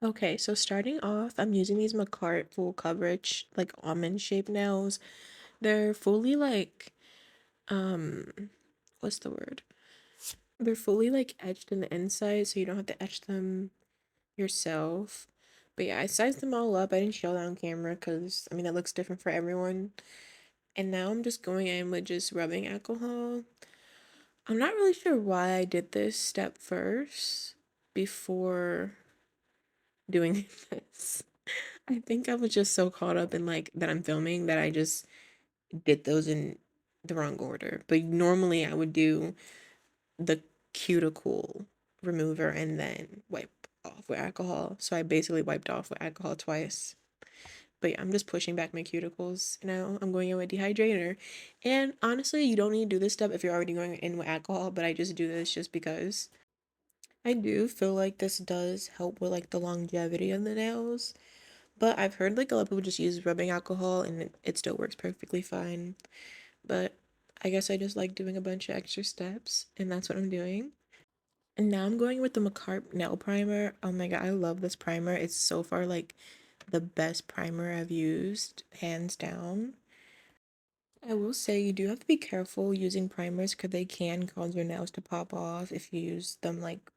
Okay, so starting off, I'm using these Macart full coverage, like almond shaped nails. They're fully like, um, what's the word? They're fully like etched in the inside, so you don't have to etch them yourself. But yeah, I sized them all up. I didn't show that on camera because I mean, it looks different for everyone. And now I'm just going in with just rubbing alcohol. I'm not really sure why I did this step first before doing this. I think I was just so caught up in like that I'm filming that I just did those in the wrong order. But normally I would do the cuticle remover and then wipe off with alcohol. So I basically wiped off with alcohol twice. But yeah, I'm just pushing back my cuticles now. I'm going in with dehydrator. And honestly, you don't need to do this step if you're already going in with alcohol, but I just do this just because I do feel like this does help with like the longevity of the nails. But I've heard like a lot of people just use rubbing alcohol and it still works perfectly fine. But I guess I just like doing a bunch of extra steps and that's what I'm doing. And now I'm going with the Macart nail primer. Oh my god, I love this primer. It's so far like the best primer I've used, hands down. I will say you do have to be careful using primers because they can cause your nails to pop off if you use them like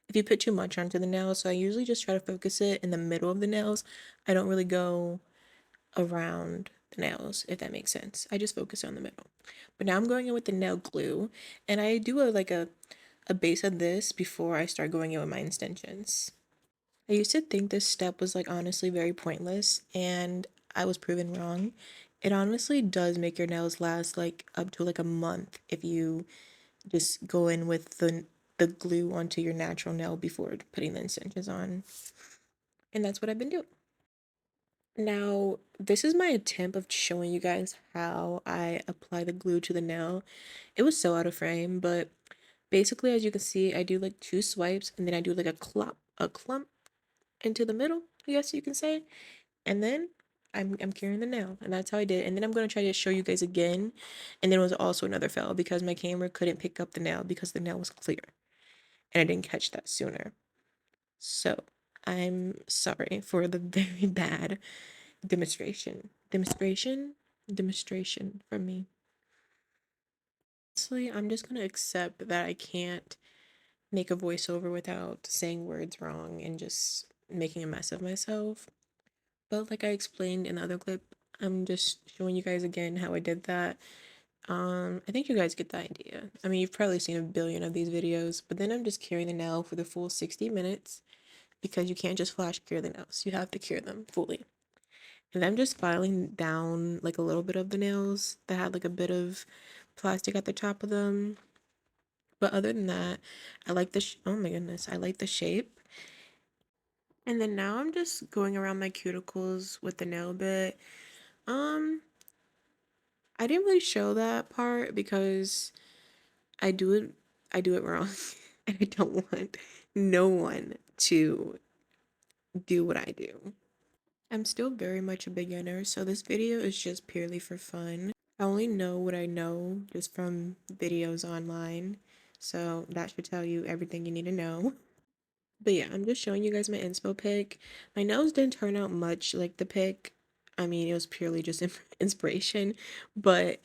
if you put too much onto the nails. So I usually just try to focus it in the middle of the nails. I don't really go around the nails, if that makes sense. I just focus on the middle. But now I'm going in with the nail glue, and I do a base of this before I start going in with my extensions. I used to think this step was like honestly very pointless, and I was proven wrong. It honestly does make your nails last like up to like a month if you just go in with the glue onto your natural nail before putting the extensions on. And that's what I've been doing. Now, this is my attempt of showing you guys how I apply the glue to the nail. It was so out of frame, but basically, as you can see, I do like two swipes and then I do like a clump into the middle, I guess you can say. And then I'm curing the nail, and that's how I did it. And then I'm gonna try to show you guys again. And then it was also another fail because my camera couldn't pick up the nail because the nail was clear. And I didn't catch that sooner. So I'm sorry for the very bad demonstration from me. Honestly, I'm just gonna accept that I can't make a voiceover without saying words wrong and just making a mess of myself. But like I explained in the other clip, I'm just showing you guys again how I did that. I think you guys get the idea. I mean, you've probably seen a billion of these videos, but then I'm just curing the nail for the full 60 minutes because you can't just flash cure the nails. You have to cure them fully. And I'm just filing down like a little bit of the nails that had like a bit of plastic at the top of them. But other than that, I like oh my goodness, I like the shape. And then now I'm just going around my cuticles with the nail bit. Um, I didn't really show that part because I do it I do it wrong. And I don't want no one to do what I do. I'm still very much a beginner, so this video is just purely for fun. I only know what I know just from videos online, so that should tell you everything you need to know. But yeah, I'm just showing you guys my inspo pic. My nails didn't turn out much like the pic. I mean, it was purely just inspiration, but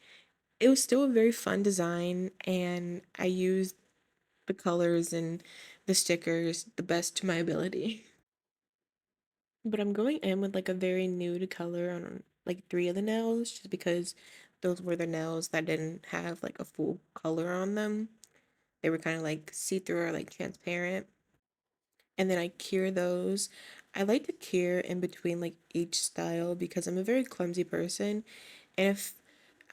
it was still a very fun design, and I used the colors and the stickers the best to my ability. But I'm going in with like a very nude color on like three of the nails just because those were the nails that didn't have like a full color on them. They were kind of like see-through or like transparent. And then I cure those. I like to cure in between like each style because I'm a very clumsy person. And if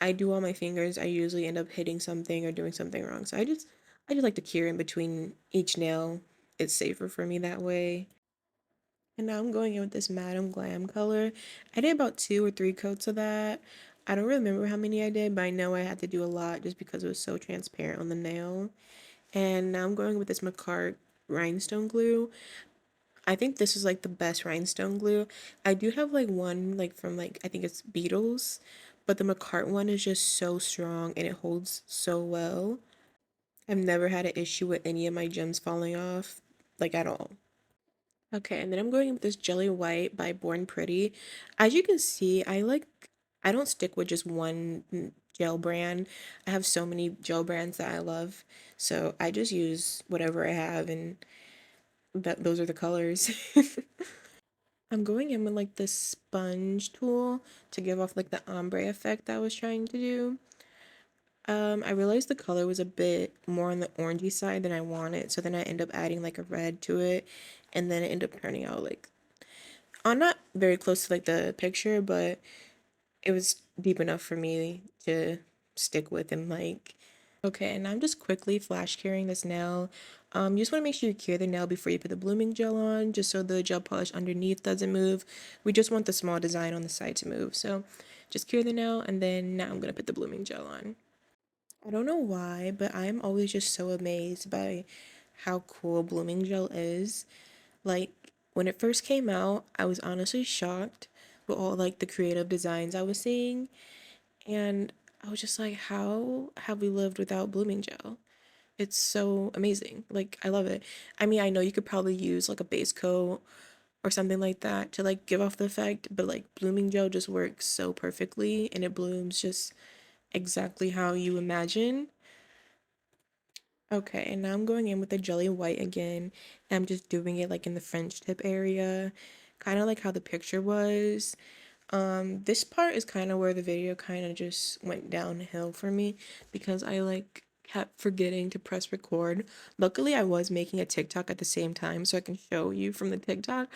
I do all my fingers, I usually end up hitting something or doing something wrong. So I just like to cure in between each nail. It's safer for me that way. And now I'm going in with this Madam Glam color. I did about two or three coats of that. I don't remember how many I did, but I know I had to do a lot just because it was so transparent on the nail. And now I'm going with this Macart rhinestone glue. I think this is like the best rhinestone glue. I do have like one like from like I think it's Beatles, but the Macart one is just so strong and it holds so well. I've never had an issue with any of my gems falling off, like at all. Okay, and then I'm going with this Jelly White by Born Pretty. As you can see, I don't stick with just one gel brand. I have so many gel brands that I love. So I just use whatever I have and that those are the colors. I'm going in with like this sponge tool to give off like the ombre effect I was trying to do. I realized the color was a bit more on the orangey side than I wanted, so then I end up adding like a red to it, and then it ended up turning out like not very close to like the picture, but it was deep enough for me to stick with and like. Okay, and I'm just quickly flash curing this nail. You just want to make sure you cure the nail before you put the blooming gel on, just so the gel polish underneath doesn't move. We just want the small design on the side to move. So just cure the nail, and then now I'm gonna put the blooming gel on. I don't know why, but I'm always just so amazed by how cool blooming gel is. Like when it first came out, I was honestly shocked with all like the creative designs I was seeing, and I was just like, how have we lived without blooming gel? It's so amazing. Like I love it. I mean, I know you could probably use like a base coat or something like that to like give off the effect, but like blooming gel just works so perfectly and it blooms just exactly how you imagine. Okay, and now I'm going in with the jelly white again. And I'm just doing it like in the French tip area, kind of like how the picture was. This part is kind of where the video kind of just went downhill for me because I like kept forgetting to press record. Luckily, I was making a TikTok at the same time so I can show you from the TikTok,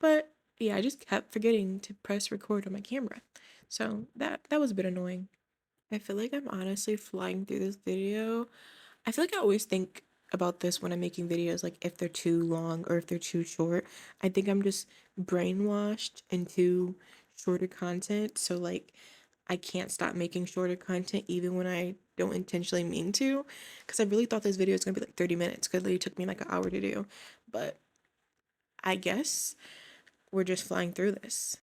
but yeah, I just kept forgetting to press record on my camera. So that was a bit annoying. I feel like I'm honestly flying through this video. I feel like I always think about this when I'm making videos, like if they're too long or if they're too short. I think I'm just brainwashed into shorter content. So, like, I can't stop making shorter content even when I don't intentionally mean to. Because I really thought this video was going to be like 30 minutes because it took me like an hour to do. But I guess we're just flying through this.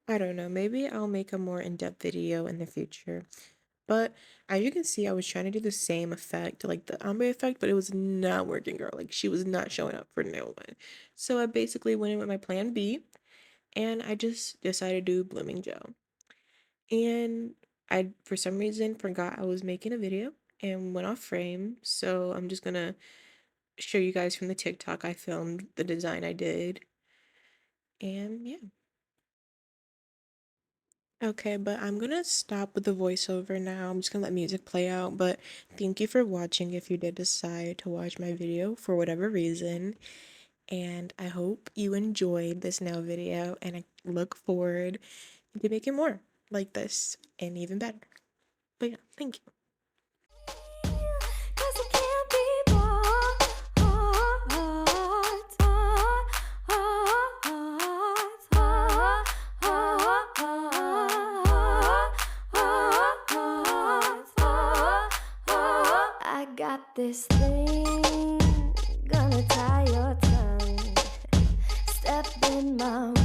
I don't know. Maybe I'll make a more in depth video in the future. But as you can see, I was trying to do the same effect, like the ombre effect, but it was not working, girl. Like she was not showing up for no one. So I basically went in with my plan B and I just decided to do blooming gel. And I, for some reason, forgot I was making a video and went off frame. So I'm just gonna show you guys from the TikTok I filmed the design I did. And yeah. Okay, but I'm gonna stop with the voiceover now. I'm just gonna let music play out. But thank you for watching if you did decide to watch my video for whatever reason. And I hope you enjoyed this now video and I look forward to making more like this and even better. But yeah, thank you. I got this thing, gonna tie your tongue. Step in my